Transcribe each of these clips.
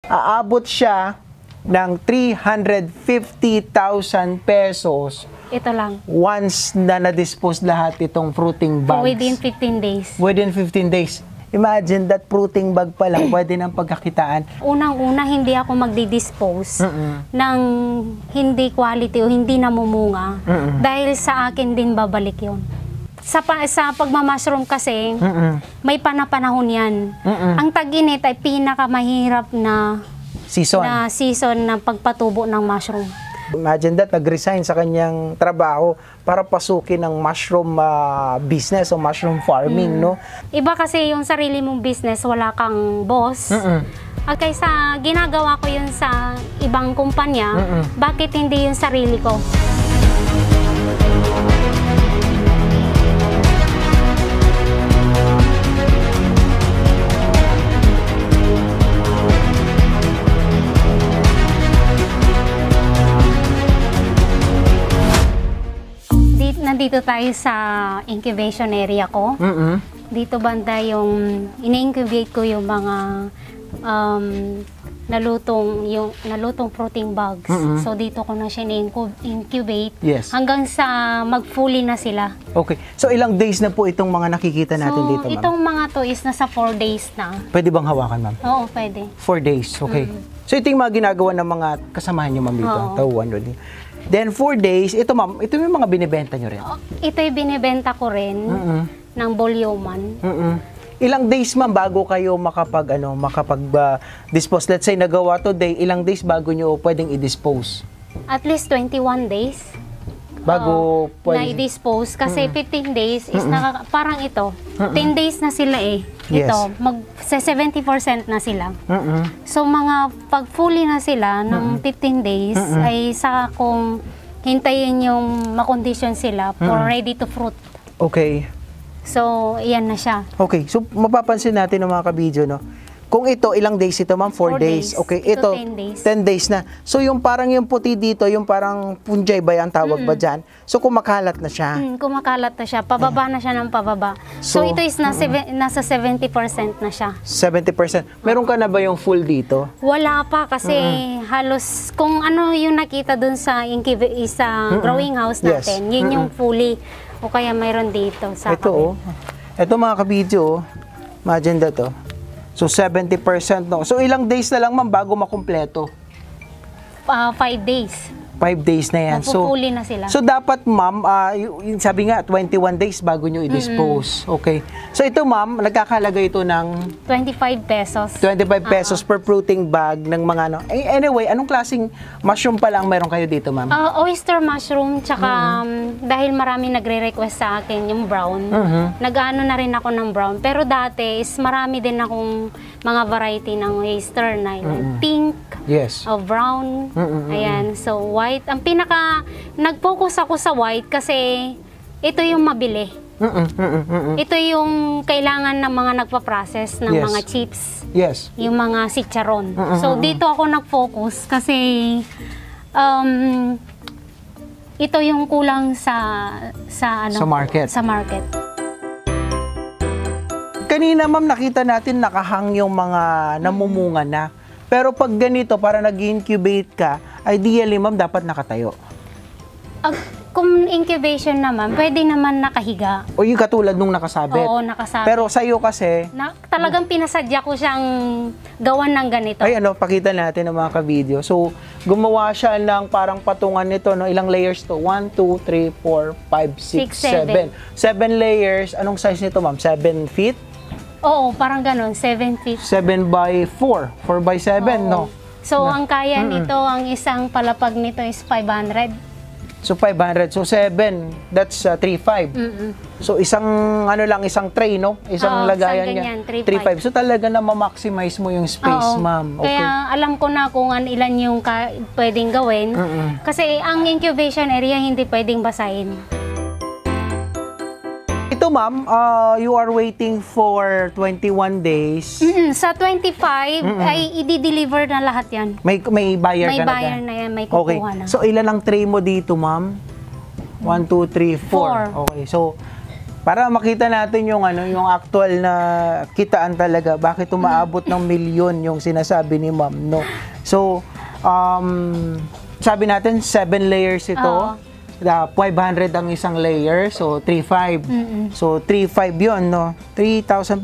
aabot siya ng 350,000 pesos Ito lang. once na na-dispose lahat itong fruiting bags. Within 15 days. Within 15 days. Imagine that fruiting bag pa lang pwede ng pagkakitaan. Unang-una, hindi ako magdi-dispose ng hindi quality o hindi namumunga dahil sa akin din babalik yon. Sa pagmamashroom kasi, may panahon yan. Ang tag-init ay pinakamahirap na season ng pagpatubo ng mushroom. Imagine that, nag-resign sa kanyang trabaho para pasukin ng mushroom business o mushroom farming, no? Iba kasi yung sarili mong business, wala kang boss. At kaysa ginagawa ko yun sa ibang kumpanya, bakit hindi yung sarili ko? Nandito tayo sa incubation area ko. Dito banda yung ina-incubate ko yung mga nalutong fruiting bags. So dito ko na siya incubate hanggang sa mag-fully na sila. Okay. So ilang days na po itong mga nakikita natin dito, ma'am? Itong mga to is nasa 4 days na. Pwede bang hawakan, ma'am? Oo, pwede. 4 days, okay. So ito yung mga ginagawa ng mga kasamahan nyo, ma'am, dito? Tauhan. Then 4 days, ito ma'am, ito yung mga binibenta nyo rin? Ito yung binibenta ko rin ng Bolyoman. Ilang days ma'am bago kayo makapag-dispose? Let's say nagawa today, ilang days bago nyo pwedeng i-dispose? At least 21 days. Bago pwede? Na-dispose kasi 15 days is parang ito. 10 days na sila eh. Ito, sa 70% na sila. So mga pag fully na sila ng 15 days ay sa kung hintayin yung makondisyon sila for ready to fruit. Okay. So, iyan na siya. Okay. So, mapapansin natin ng mga kabidyo, no? Kung ito, ilang days ito, ma'am? 4 days. Okay. Ito 10 days na. So, yung parang yung puti dito, yung parang punjay ba ang tawag ba dyan? So, kumakalat na siya. Kumakalat na siya. Pababa na siya ng pababa. So, ito is nasa 70% na siya. 70%. Meron ka na ba yung full dito? Wala pa kasi halos kung ano yung nakita dun sa growing house natin, yun yung fully. O kaya mayroon dito sa ito, ito mga kabidyo, imagine that, So, 70%, no? So, ilang days na lang, ma'am, bago makumpleto? 5 days. 5 days na yan. Mapupuli na sila. So, dapat, ma'am, sabi nga, 21 days bago nyo i-dispose. Okay. So, ito, ma'am, nagkakalaga ito ng 25 pesos. 25 pesos per fruiting bag ng mga ano. Anyway, anong klaseng mushroom pa lang meron kayo dito, ma'am? Oyster mushroom, tsaka dahil marami nagre-request sa akin yung brown, nag-ano na rin ako ng brown. Pero dati is marami din akong mga variety ng oyster na pink, brown, ayan. So, white. Ang nag-focus ako sa white kasi ito yung mabili. Ito yung kailangan ng mga nagpa-process ng mga chips. Yung mga chicharon. So, dito ako nag-focus kasi ito yung kulang sa market. Sa market. Kanina, ma'am, nakita natin nakahang yung mga namumunga na. Pero pag ganito, para nag-incubate ka, ideally, ma'am, dapat nakatayo. Kung incubation naman, pwede naman nakahiga. O yung katulad nung nakasabit. Oo, nakasabit. Pero sa'yo kasi... talagang pinasadya ko siyang gawan ng ganito. Ay, pakita natin ng mga ka-video. So, gumawa siya ng parang patungan nito, no? Ilang layers to? 1, 2, 3, 4, 5, 6, 7. 7 layers. Anong size nito, ma'am? 7 feet? Oo, parang ganun. 7 feet. 7 by 4. 4 by 7, no? So, ang kaya nito, ang isang palapag nito is 500. So, 500. So, 7. That's 3.5. So, isang tray, no? Isang lagayan niya. 3.5. So, talaga na ma-maximize mo yung space, ma'am. Okay. Kaya alam ko na kung ilan yung pwedeng gawin. Kasi ang incubation area hindi pwedeng basahin. Ito, ma'am, you are waiting for 21 days. Sa 25, ay i-deliver na lahat yan. May buyer ka na? May buyer na yan, may kukuha na. So, ilan ang tray mo dito, ma'am? 1, 2, 3, 4. Okay, so, Para makita natin yung ano, yung actual na kitaan talaga, bakit umaabot ng milyon yung sinasabi ni Ma'am, no? So, sabi natin 7 layers ito. Oo. 500 ang isang layer, so 3,500. So 3,500 'yon, no? 3,500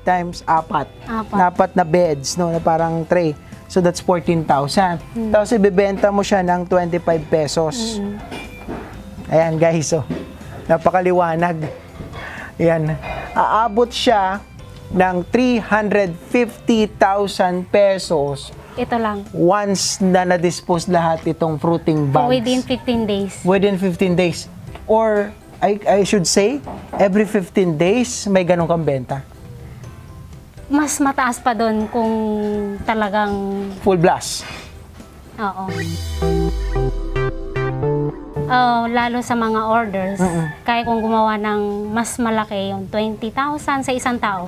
times 4. Apat na beds, no, na parang tray. So that's 14,000. Tapos ibebenta mo siya ng 25 pesos. Ayan, guys, so napakaliwanag. Ayan. Aabot siya ng 350,000 pesos. Ito lang. Once na na-dispose lahat itong fruiting bags. Within 15 days. Within 15 days. Or, I should say, every 15 days, may ganun kang benta. Mas mataas pa doon kung talagang... Full blast. Oo. Lalo sa mga orders, kaya kung gumawa ng mas malaki, yung 20,000 sa isang tao.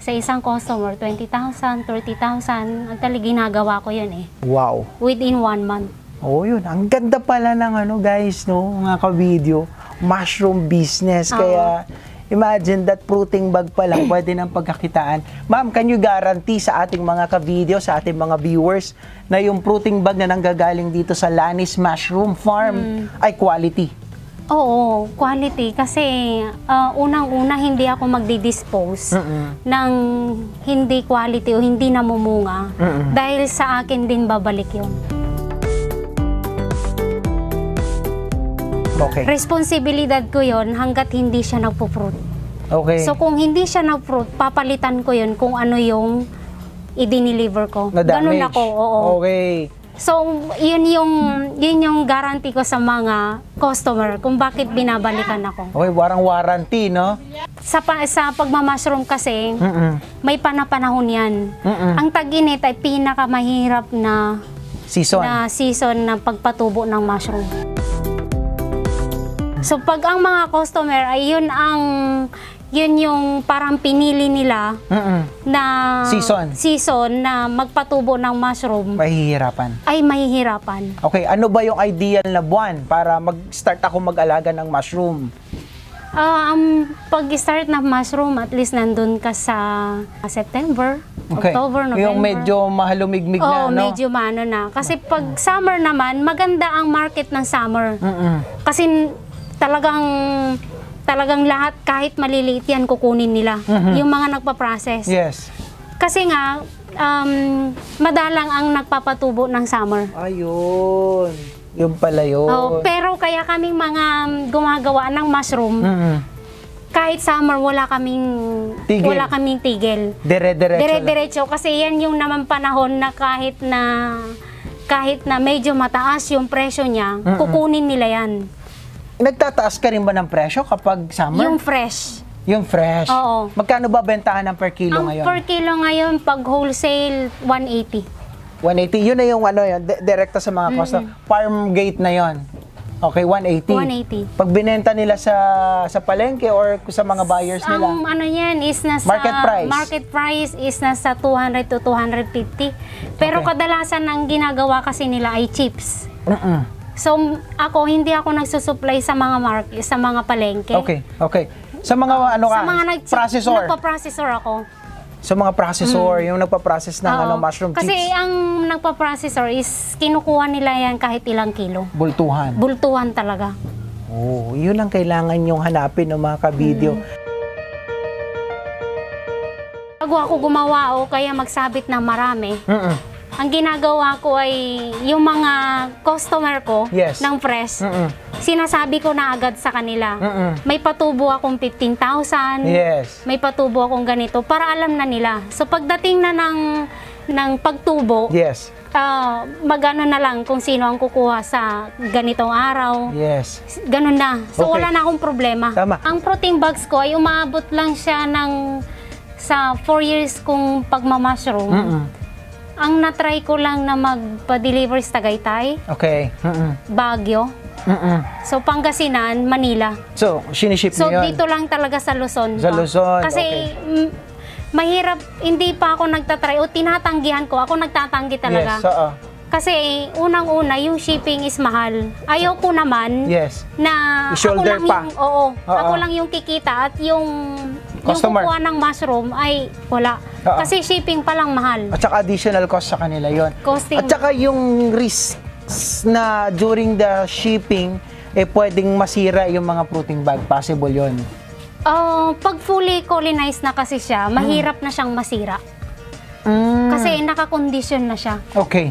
Sa isang customer, 20,000, 30,000. Actually, ginagawa ko yun eh. Wow. Within 1 month. Oh, yun. Ang ganda pala ng ano, guys, no? Mga ka-video. Mushroom business. Kaya, imagine that fruiting bag pa lang, pwede ng pagkakitaan. Ma'am, can you guarantee sa ating mga ka-video, sa ating mga viewers, na yung fruiting bag na nanggagaling dito sa Lanis Mushroom Farm ay quality? Oo, quality. Kasi unang-una hindi ako magdi-dispose ng hindi quality o hindi namumunga. Dahil sa akin din babalik yun. Okay. Responsibilidad ko yun hanggat hindi siya nagpo-fruit. Okay. So kung hindi siya nag-fruit, papalitan ko yun kung ano yung i-deliver ko. Ganun ako, oo. Okay. So, yun yung guarantee ko sa mga customer kung bakit binabalikan ako. Okay, parang warranty, no? Sa pagmamashroom kasi, may panahon yan. Ang tag-init ay pinakamahirap na season na pagpatubo ng mushroom. So, pag ang mga customer ay yun yung parang pinili nila na season na magpatubo ng mushroom. Mahihirapan. Ay mahihirapan. Okay, ano ba yung ideal na buwan para mag-start ako mag-alaga ng mushroom? Pag-start ng mushroom, at least nandun ka sa September, October, November. Yung medyo mahalumigmig na, no? Oo, medyo maano na. Kasi pag summer naman, maganda ang market ng summer. Kasi talagang lahat, kahit maliliit yan, kukunin nila. Yung mga nagpa-process. Yes. Kasi nga, madalang ang nagpapatubo ng summer. Ayun. Yung pala yun. Pero kaya kaming mga gumagawa ng mushroom, kahit summer, wala kaming tigil. Dire-diretso. Kasi yan yung naman panahon na kahit na medyo mataas yung presyo niya, kukunin nila yan. Nagtataas ka rin ba ng presyo kapag summer? Yung fresh. Yung fresh? Oo. Magkano ba bentahan ng per kilo ngayon? Ang per kilo ngayon, pag wholesale, 180. 180, yun na yung ano yun, direkta sa mga customer. Farm gate na yun. Okay, 180. 180. Pag binenta nila sa palengke or sa mga buyers nila? Ang ano yan is nasa... Market price is nasa 200 to 250. Pero kadalasan ang ginagawa kasi nila ay chips. So, hindi ako nagsusupply sa mga palengke. Okay. Sa mga processor? Nagpa-processor ako. Sa mga processor, yung nagpa-process ng mushroom chips? Kasi ang nagpa-processor is kinukuha nila yan kahit ilang kilo. Bultuhan? Bultuhan talaga. Oh, yun ang kailangan yung hanapin ng mga ka-video. Bago ako gumawa o kaya magsabit ng marami, ang ginagawa ko ay yung mga customer ko ng fresh, sinasabi ko na agad sa kanila. May patubo akong 15,000, may patubo akong ganito, para alam na nila. So pagdating na ng pagtubo, magano na lang kung sino ang kukuha sa ganitong araw. Ganun na. So wala na akong problema. Ang protein bags ko ay umaabot lang siya sa 4 years kong pagmamashroom. Ang natry ko lang na magpa-deliver sa Tagaytay, Baguio, so Pangasinan, Manila. So, siniship niyo yun? Dito lang talaga sa Luzon. Sa Luzon, Kasi mahirap, hindi pa ako nagtatry o tinatanggihan ko. Ako nagtatanggi talaga. Kasi unang-una, yung shipping is mahal. Ayaw ko naman Yes. na I-shoulder ako lang pa. ako lang yung kikita at yung Customer. kukuha ng mushroom ay wala. Oo. Kasi shipping pa lang mahal. At saka additional cost sa kanila yon. Costing. At saka yung risks na during the shipping, pwedeng masira yung mga fruiting bag. Possible yon. Pag fully colonized na kasi siya, mahirap na siyang masira. Kasi nakakondisyon na siya. Okay.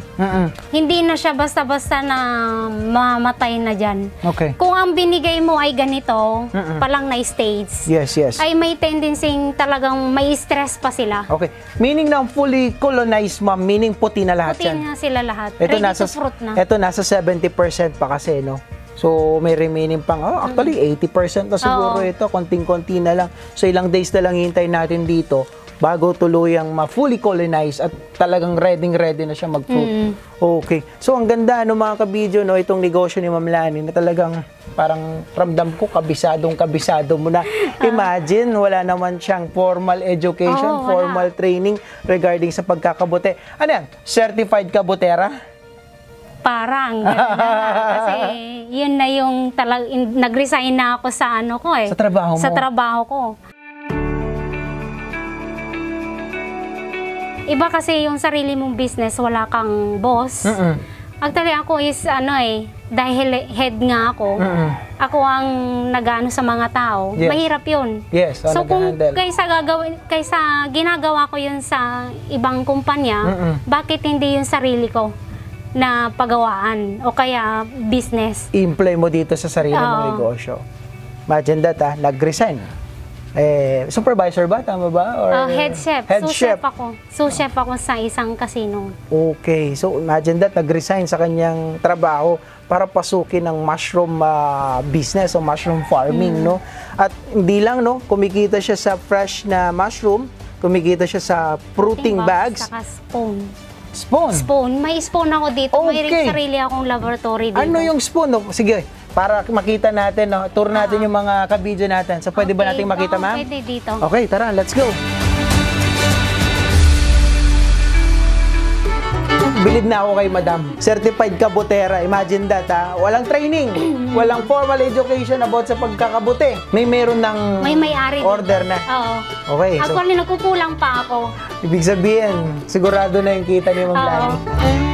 Hindi na siya basta-basta na mamatay na dyan. Okay. Kung ang binigay mo ay ganito, palang na stage, Yes, yes. ay may tendency talagang may stress pa sila. Okay. Meaning na fully colonized, ma'am, meaning puti na lahat Puti yan. na sila lahat. Ito Ready nasa, to fruit na. Ito nasa 70% pa kasi, no? So, may remaining pang, actually, 80% na siguro Oo. ito. Konting-konti na lang. So, ilang days na lang hintayin natin dito bago tuluyang ma-fully colonize at talagang ready na siya mag-fruit. Okay. So, ang ganda, no, mga kabidyo, no, itong negosyo ni Ma'am Lani na talagang parang ramdam ko, kabisado mo na. Imagine, wala naman siyang formal education, Oo, wala. formal training regarding sa pagkakabote. Ano yan? Certified kabotera? Parang, ganun na nga. Kasi yun na yung nag-resign na ako sa ano ko eh. Sa trabaho mo? Sa trabaho ko. Iba kasi yung sarili mong business, wala kang boss. Actually ako is dahil head nga ako, ako ang nag-ano sa mga tao. Yes. Mahirap yun. Yes, So kung nag-handle. kaysa ginagawa ko yun sa ibang kumpanya, bakit hindi yung sarili ko na pagawaan o kaya business? I-employ mo dito sa sarili mong Oo. negosyo. Imagine that, nag-resign. Supervisor ba? Tama ba? Or Head chef. Head Sous chef. chef ako. Sous chef ako sa isang casino. Okay. So, imagine that, nag-resign sa kanyang trabaho para pasukin ng mushroom business o mushroom farming, no? At hindi lang, no? Kumikita siya sa fresh na mushroom, kumikita siya sa fruiting bags. Saka spoon. Spoon. Spoon. May spoon ako dito. May Okay. sarili akong laboratory dito. Ano yung spoon? No? Sige, para makita natin, no? Tour natin yung mga kabidyo natin. So, pwede ba Okay. nating makita, Oo, ma'am? Pwede dito. Okay, tara, let's go. Bilib na ako kay Madam. Certified kabutera. Imagine that, ha? Walang training. Walang formal education about sa pagkakabuti. Meron ng May may-ari order dito. na. Oo. Okay, so Actually, nagkukulang pa ako. ibig sabihin, sigurado na yung kita ni Ma'am Lani. Oo.